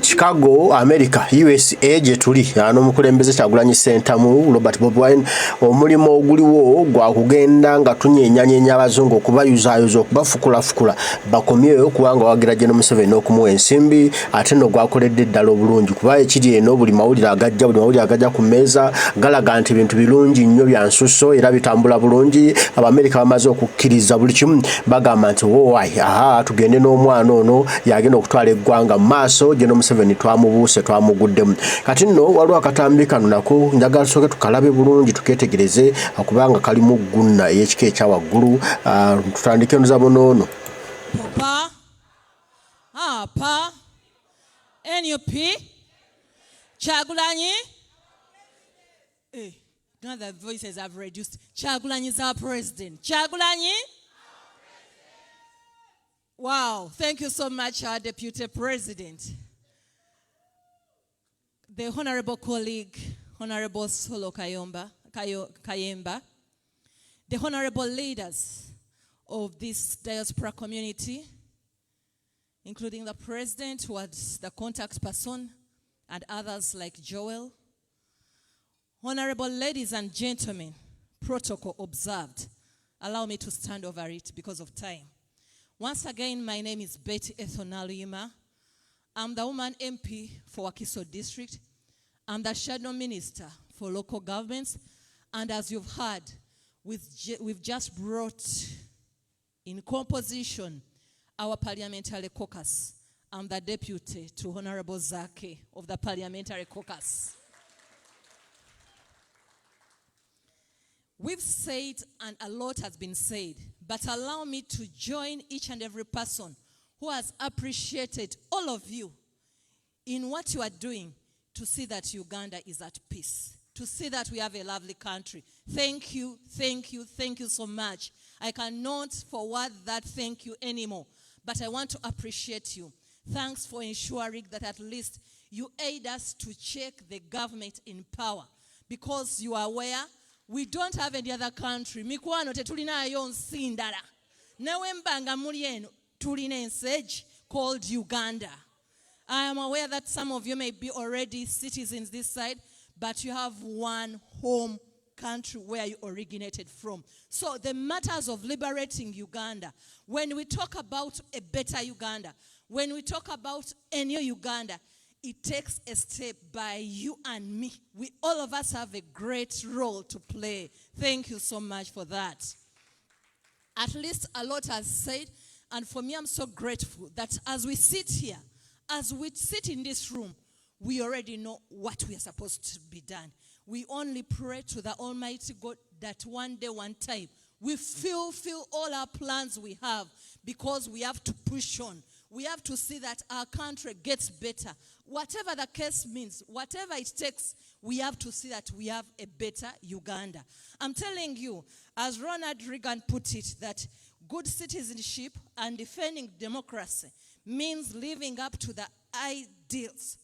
Chicago, America, USA gye tuli n'omukulembeze Kyagulanyi Ssentamu Robert Bobi Wine omulimo oguliwo gwa kugenda nga tunyeenyanya abazungu okubayuzaayoza okubafukula bakomyeyo kubanga wagira Gen. Museveni okumuwa ensimbi ate no gwakoledde ddala obulungi kuba ekiri eno buli mawulire agajja ku mmeeza galaga nti ebintu birungi nnyo bya nsusso era bitambula bulungi. Abamerika bamaze okukkiriza buli kimu bagamba nti tugende n'omwana ono yagenda okutwala eggwanga mu maaso Gen. Museveni twamubuuse twamuguddemu. Kati nno waliwo akatambi kano nako njagala tusooke tukalabe bulungi tukeetegereze kubanga kalimu gunna ey'ekika ekya waggulu. Tutandike nzabo n'ono. Pa NUP Kyagulanyi. Now the voices have reduced. Kyagulanyi is our president. Kyagulanyi. Wow, thank you so much, our Deputy President. The Honorable colleague, Honorable Solo Kayemba, the Honorable leaders of this diaspora community, including the President, who was the contact person, and others like Joel. Honorable ladies and gentlemen, protocol observed. Allow me to stand over it because of time. Once again, my name is Betty Ethonaluyima. I'm the woman MP for Wakiso District. I'm the shadow minister for local governments. And as you've heard, we've just brought in composition our parliamentary caucus. I'm the deputy to Honorable Zake of the parliamentary caucus. We've said, and a lot has been said, but allow me to join each and every person who has appreciated all of you in what you are doing to see that Uganda is at peace, to see that we have a lovely country. Thank you, thank you, thank you so much. I cannot forward that thank you anymore, but I want to appreciate you. Thanks for ensuring that at least you aid us to check the government in power, because you are aware we don't have any other country. Mikwano tetulinayo nsi ndala. Nawe mbanga muli eno tulina ensi called Uganda. I am aware that some of you may be already citizens this side, but you have one home country where you originated from. So the matters of liberating Uganda, when we talk about a better Uganda, when we talk about a new Uganda, it takes a step by you and me. All of us have a great role to play. Thank you so much for that. At least a lot has said, and for me, I'm so grateful that as we sit here, as we sit in this room, we already know what we are supposed to be done. We only pray to the Almighty God that one day, one time, we fulfill all our plans we have, because we have to push on. We have to see that our country gets better. Whatever the case means, whatever it takes, we have to see that we have a better Uganda. I'm telling you, as Ronald Reagan put it, that good citizenship and defending democracy means living up to the ideals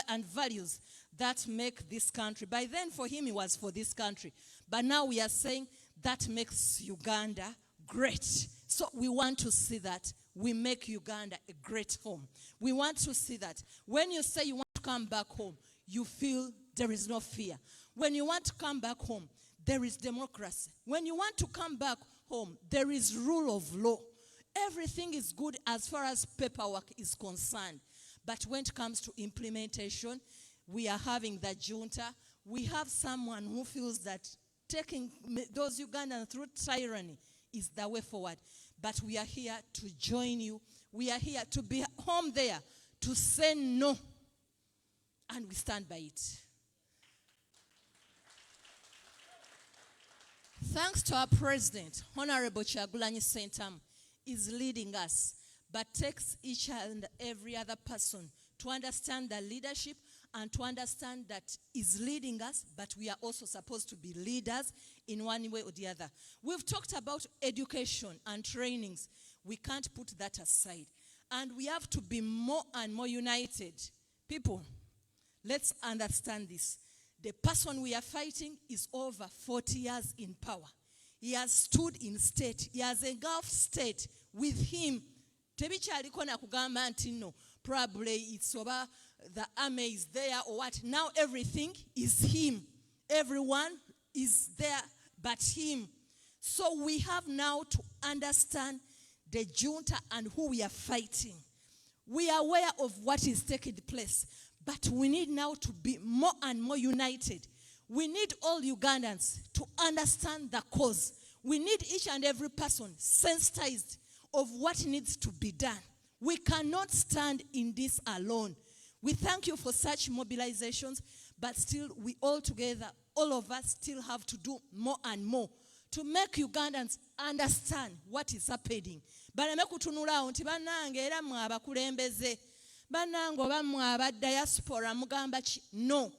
and values that make this country. By then, for him, it was for this country. But now we are saying that makes Uganda great. So we want to see that we make Uganda a great home. We want to see that when you say you want to come back home, you feel there is no fear. When you want to come back home, there is democracy. When you want to come back home, there is rule of law. Everything is good as far as paperwork is concerned. But when it comes to implementation, we are having the junta. We have someone who feels that taking those Ugandans through tyranny is the way forward. But we are here to join you. We are here to be home there, to say no. And we stand by it. Thanks to our president, Honorable Kyagulanyi Ssentamu, is leading us, but takes each and every other person to understand the leadership and to understand that is leading us, but we are also supposed to be leaders in one way or the other. We've talked about education and trainings. We can't put that aside. And we have to be more and more united. People, let's understand this. The person we are fighting is over 40 years in power. He has stood in state. He has engulfed state with him. Tebikyaliko na kugamba nti nno probably it's over the army is there or what. Now everything is him. Everyone is there but him. So we have now to understand the junta and who we are fighting. We are aware of what is taking place, but we need now to be more and more united. We need all Ugandans to understand the cause. We need each and every person sensitized of what needs to be done. We cannot stand in this alone. We thank you for such mobilizations, but still we all together, all of us still have to do more and more to make Ugandans understand what is happening. Baleme kutunulao nti bannange era mwe abakulembeze bannange oba mwe aba diaspora mugamba ki. No,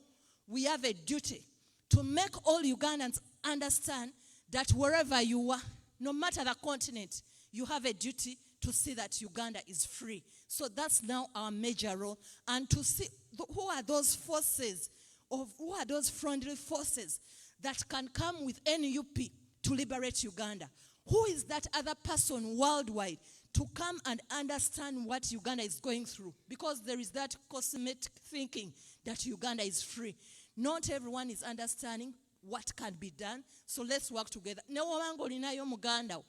we have a duty to make all Ugandans understand that wherever you are, no matter the continent, you have a duty to see that Uganda is free. So that's now our major role, and to see who are those forces, who are those friendly forces that can come with NUP to liberate Uganda. Who is that other person worldwide to come and understand what Uganda is going through? Because there is that cosmetic thinking that Uganda is free. Not everyone is understanding what can be done. So let's work together. Newobanga olinayo muganda,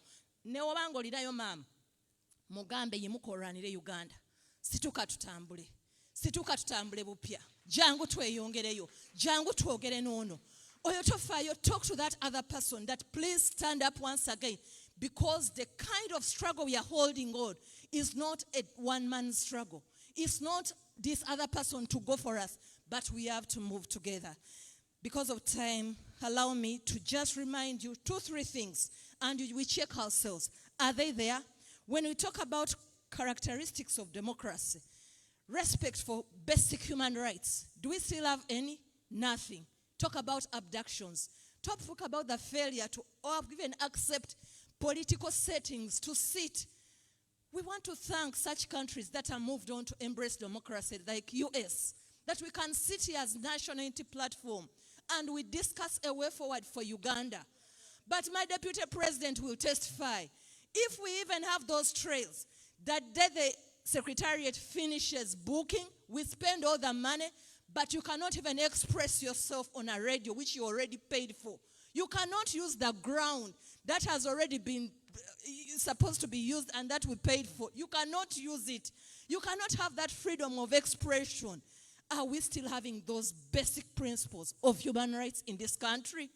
newobanga olinayo mama, mugambe yimukoranire Uganda. Situka tutambule bupya. Jangu tweyongereyo. Jangu twogere nono. Oyotofayo, talk to that other person that please stand up once again, because the kind of struggle we are holding on is not a one-man struggle. It's not this other person to go for us, but we have to move together. Because of time, allow me to just remind you 2-3 things, and we check ourselves. Are they there? When we talk about characteristics of democracy, respect for basic human rights, do we still have any? Nothing. Talk about abductions. Talk about the failure to even accept political settings to sit. We want to thank such countries that are moved on to embrace democracy, like US, that we can sit here as national unity platform and we discuss a way forward for Uganda. But my deputy president will testify, if we even have those trails, that day the secretariat finishes booking, we spend all the money, but you cannot even express yourself on a radio, which you already paid for. You cannot use the ground that has already been supposed to be used and that we paid for. You cannot use it. You cannot have that freedom of expression. Are we still having those basic principles of human rights in this country?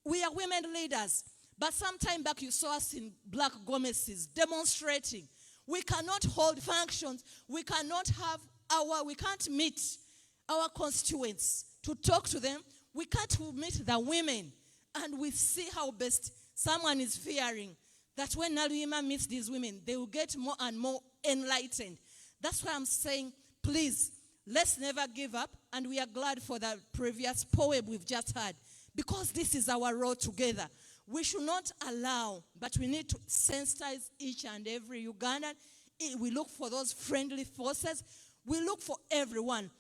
We are women leaders, but some time back you saw us in black Gomez's demonstrating. We cannot hold functions. We can't meet our constituents to talk to them. We can't meet the women. And we see how best someone is fearing that when Naluyima meets these women, they will get more and more enlightened. That's why I'm saying, please, let's never give up. And we are glad for the previous poem we've just heard, because this is our role together. We should not allow, but we need to sensitize each and every Ugandan. We look for those friendly forces. We look for everyone.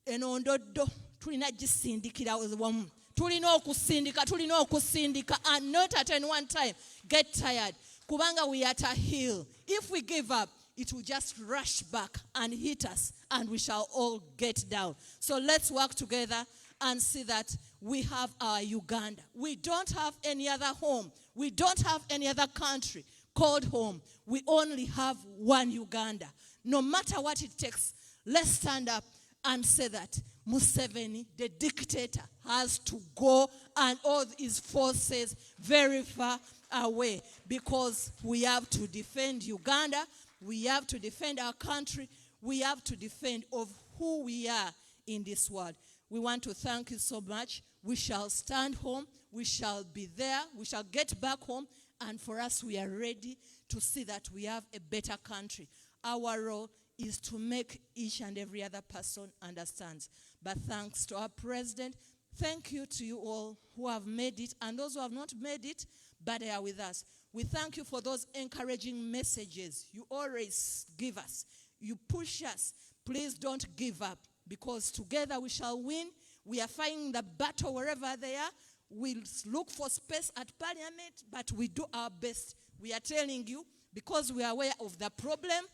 Enondodo tulina gisindikira wamu. Tulina okusindika and not at any one time get tired. Kubanga we are at a hill. If we give up, it will just rush back and hit us and we shall all get down. So let's work together and see that we have our Uganda. We don't have any other home. We don't have any other country called home. We only have one Uganda. No matter what it takes, let's stand up and say that Museveni, the dictator, has to go and all his forces very far away, because we have to defend Uganda. We have to defend our country. We have to defend of who we are in this world. We want to thank you so much. We shall stand home. We shall be there. We shall get back home. And for us, we are ready to see that we have a better country. Our role is to make each and every other person understand. But thanks to our president, thank you to you all who have made it and those who have not made it, but they are with us. We thank you for those encouraging messages you always give us. You push us. Please don't give up, because together we shall win. We are fighting the battle wherever they are. We'll look for space at parliament, but we do our best. We are telling you, because we are aware of the problem,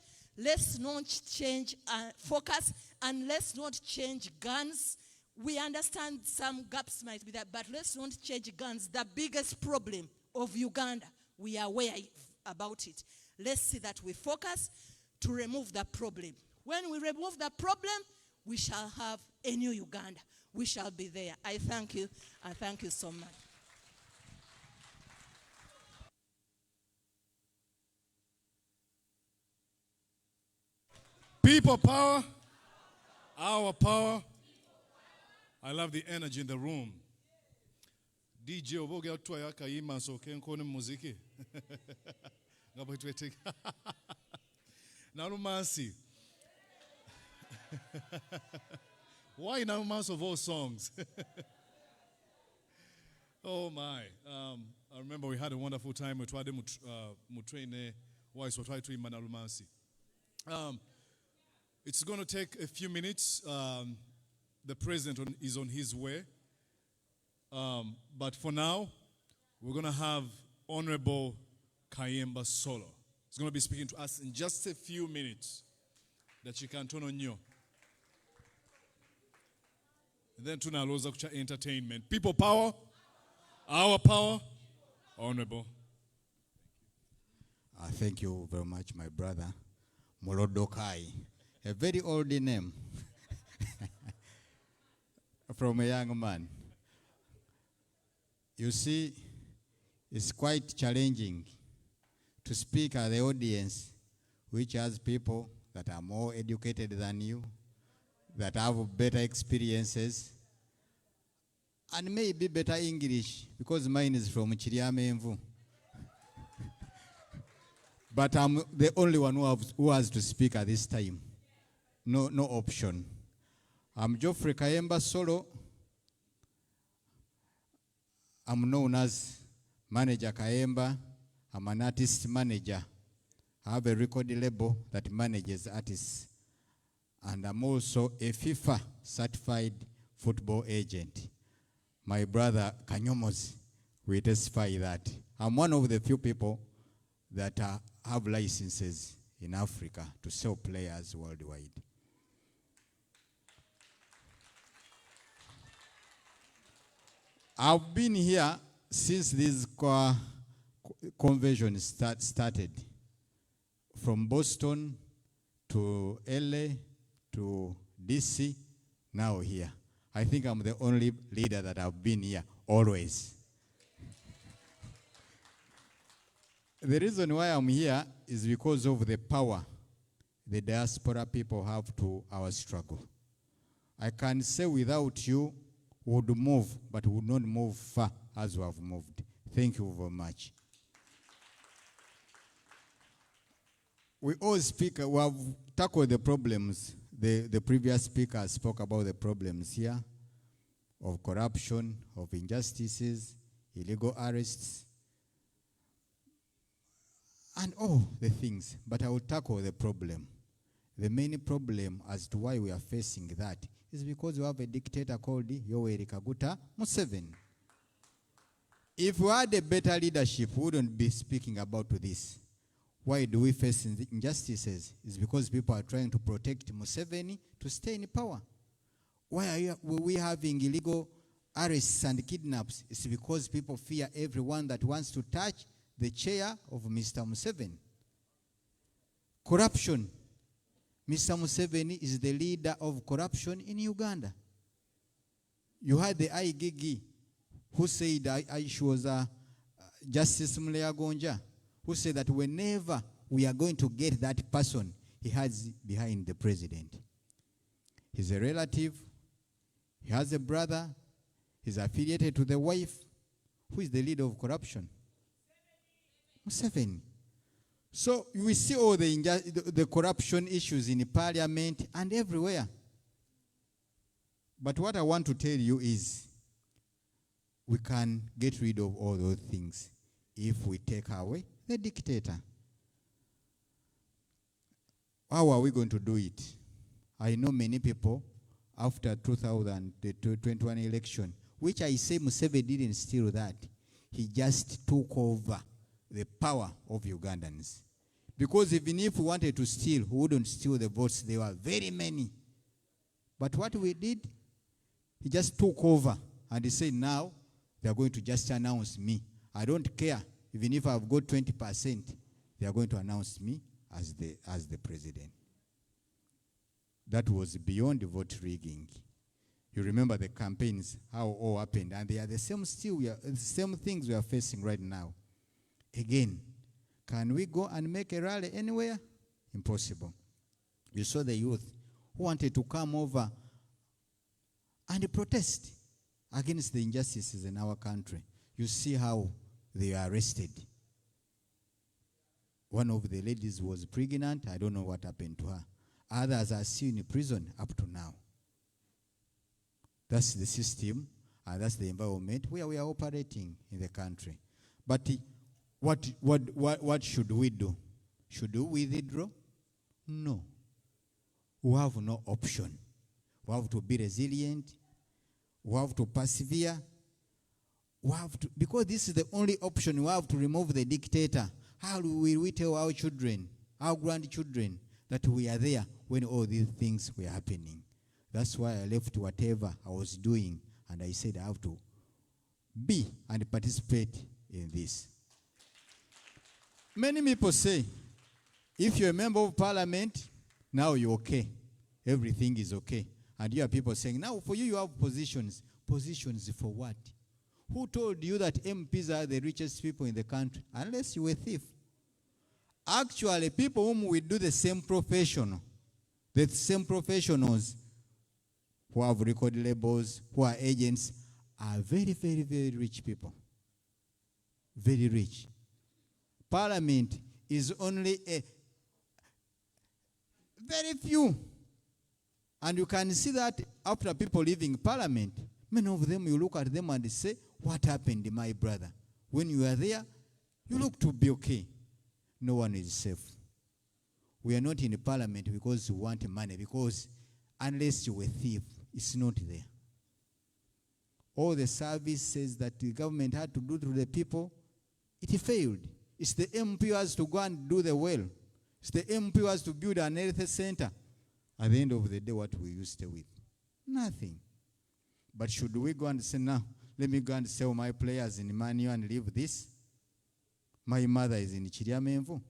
Let's not change focus, and let's not change guns. We understand some gaps might be there, but let's not change guns. The biggest problem of Uganda, we are aware about it. Let's see that we focus to remove the problem. When we remove the problem, we shall have a new Uganda. We shall be there. I thank you. I thank you so much. People power, our power. I love the energy in the room. DJ oboge atwaya kayima so kenkone muziki. Ngabo twete. Nalumansi. Why Nalumansi of all songs? Oh my. I remember we had a wonderful time with Wade Mutraine Wise what try to Nalumansi. It's going to take a few minutes. The president is on his way. But for now, we're going to have Honorable Kayemba Solo. He's going to be speaking to us in just a few minutes that you can turn on you. And then tunaloza kucha entertainment. People power, our power, Honorable. Thank you very much, my brother. Molodokai. A very old name from a young man. You see, it's quite challenging to speak at the audience which has people that are more educated than you, that have better experiences, and maybe better English, because mine is from Chiriamemvu. But I'm the only one who has to speak at this time. No option. I'm Geoffrey Kayemba Solo. I'm known as Manager Kayemba. I'm an artist manager. I have a record label that manages artists. And I'm also a FIFA certified football agent. My brother Kanyomos will testify that. I'm one of the few people that have licenses in Africa to sell players worldwide. I've been here since this convention started. From Boston to LA to DC, now here. I think I'm the only leader that have been here always. The reason why I'm here is because of the power the diaspora people have to our struggle. I can say without you, we would move, but we would not move far as we have moved. Thank you very much. We all speak, we have tackled the problems. The previous speaker spoke about the problems here of corruption, of injustices, illegal arrests, and all the things. But I will tackle the problem. The main problem as to why we are facing that is because we have a dictator called Yoweri Kaguta Museveni. If we had a better leadership, we wouldn't be speaking about this. Why do we face injustices? It's because people are trying to protect Museveni to stay in power. Why are we having illegal arrests and kidnaps? It's because people fear everyone that wants to touch the chair of Mr. Museveni. Corruption. Mr. Museveni is the leader of corruption in Uganda. You had the IGG who said she was Justice Muleya Gonja, who said that whenever we are going to get that person, he has behind the president. He's a relative, he has a brother, he's affiliated to the wife. Who is the leader of corruption? Museveni. So we see all the corruption issues in the parliament and everywhere. But what I want to tell you is we can get rid of all those things if we take away the dictator. How are we going to do it? I know many people after 2021 election, which I say Museveni didn't steal that. He just took over the power of Ugandans. Because even if we wanted to steal, we wouldn't steal the votes. There were very many. But what we did, he just took over and he said, now they are going to just announce me. I don't care. Even if I've got 20%, they are going to announce me as the president. That was beyond vote rigging. You remember the campaigns, how all happened, and they are the same same things we are facing right now. Again, can we go and make a rally anywhere? Impossible. You saw the youth who wanted to come over and protest against the injustices in our country. You see how they are arrested. One of the ladies was pregnant. I don't know what happened to her. Others are still in prison up to now. That's the system, and that's the environment where we are operating in the country. But what should we do? Should we withdraw? No. We have no option. We have to be resilient. We have to persevere. We have to, because this is the only option. We have to remove the dictator. How will we tell our children, our grandchildren, that we are there when all these things were happening? That's why I left whatever I was doing, and I said I have to be and participate in this. Many people say, if you're a member of parliament, now you're okay. Everything is okay. And you have people saying, now for you, you have positions. Positions for what? Who told you that MPs are the richest people in the country? Unless you're a thief. Actually, people whom we do the same profession, the same professionals who have record labels, who are agents, are very, very, very rich people. Very rich. Parliament is only a very few. And you can see that after people leaving Parliament, many of them, you look at them and say, what happened, my brother? When you are there, you look to be okay. No one is safe. We are not in the Parliament because we want money, because unless you're a thief, it's not there. All the service says that the government had to do to the people, it failed. It's the MP who has to go and do the well. It's the MP who has to build an health center. At the end of the day, what will you stay with? Nothing. But should we go and say, now, let me go and sell my players in Emmanuel and leave this? My mother is in Chiriamenvu.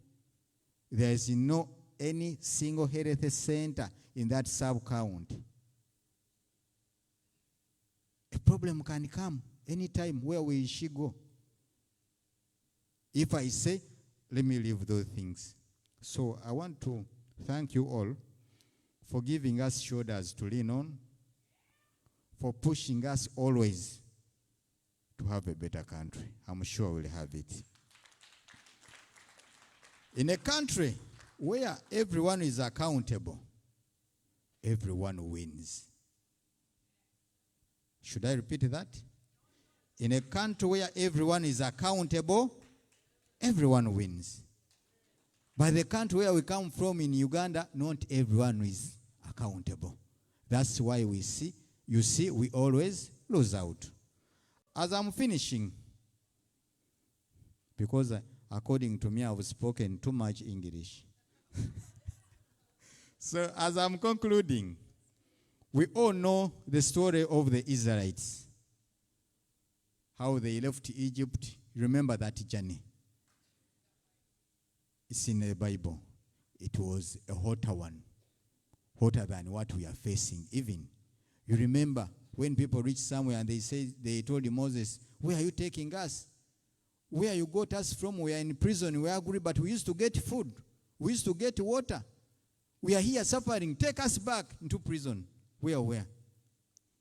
There is no any single health center in that sub-county. A problem can come anytime. Where will she go? If I say, let me leave those things. So I want to thank you all for giving us shoulders to lean on, for pushing us always to have a better country. I'm sure we'll have it. In a country where everyone is accountable, everyone wins. Should I repeat that? In a country where everyone is accountable, everyone wins. But the country where we come from in Uganda, not everyone is accountable. That's why we always lose out. As I'm finishing, because according to me, I've spoken too much English. So as I'm concluding, we all know the story of the Israelites. How they left Egypt. Remember that journey. It's in the Bible. It was a hotter one. Hotter than what we are facing. Even, you remember when people reached somewhere and they told Moses, where are you taking us? Where you got us from? We are in prison. We are hungry, but we used to get food. We used to get water. We are here suffering. Take us back into prison. Where?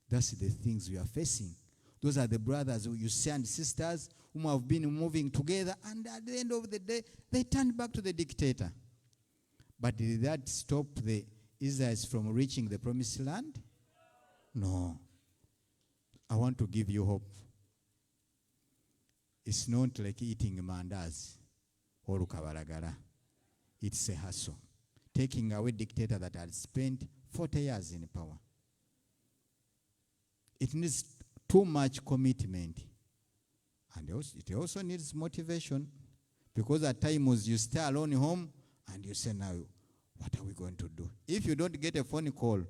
That's the things we are facing. Those are the brothers who you see and sisters whom have been moving together, and at the end of the day, they turned back to the dictator. But did that stop the Israelites from reaching the promised land? No. I want to give you hope. It's not like eating mandas or kabaragara. It's a hustle. Taking away dictator that had spent 40 years in power. It needs too much commitment. And it also needs motivation. Because at times you stay alone home And you say now, what are we going to do? If you don't get a phone call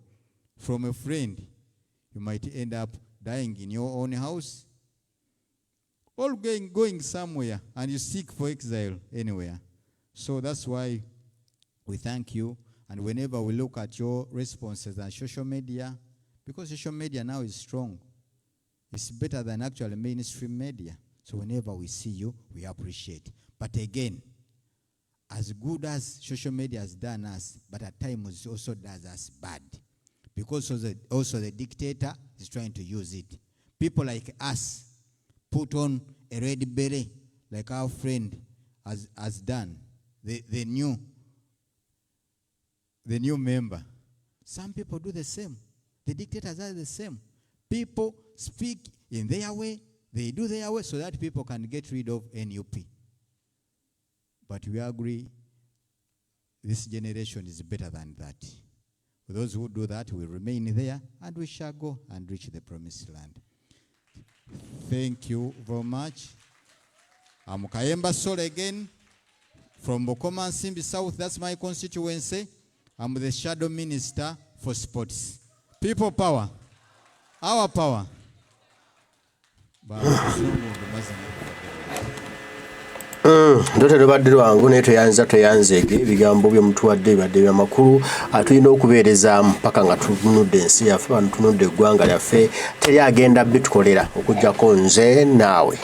from a friend, you might end up dying in your own house or going somewhere, and you seek for exile anywhere. So that's why we thank you. And whenever we look at your responses on social media, because social media now is strong, it's better than actual mainstream media. So whenever we see you, we appreciate. But again, as good as social media has done us, but at times it also does us bad. Because also the dictator is trying to use it. People like us put on a red beret, like our friend has done, the new member. Some people do the same. The dictators are the same. People speak in their way, they do their way so that people can get rid of NUP. But we agree this generation is better than that. For those who do that, we remain there and we shall go and reach the promised land. Thank you very much. I'm Kayemba Sol again from Bokoma Nsimbi South. That's my constituency. I'm the shadow minister for sports. People power. Our power. Dr. Badru wangu ne toyanzege ebigambo byomutuwadde bibadde byamakulu atulina okubeereza mpaka nga tunudde ensi yaffe bantu tunudde eggwanga lyaffe teri agenda bitukolera okujjako nze naawe.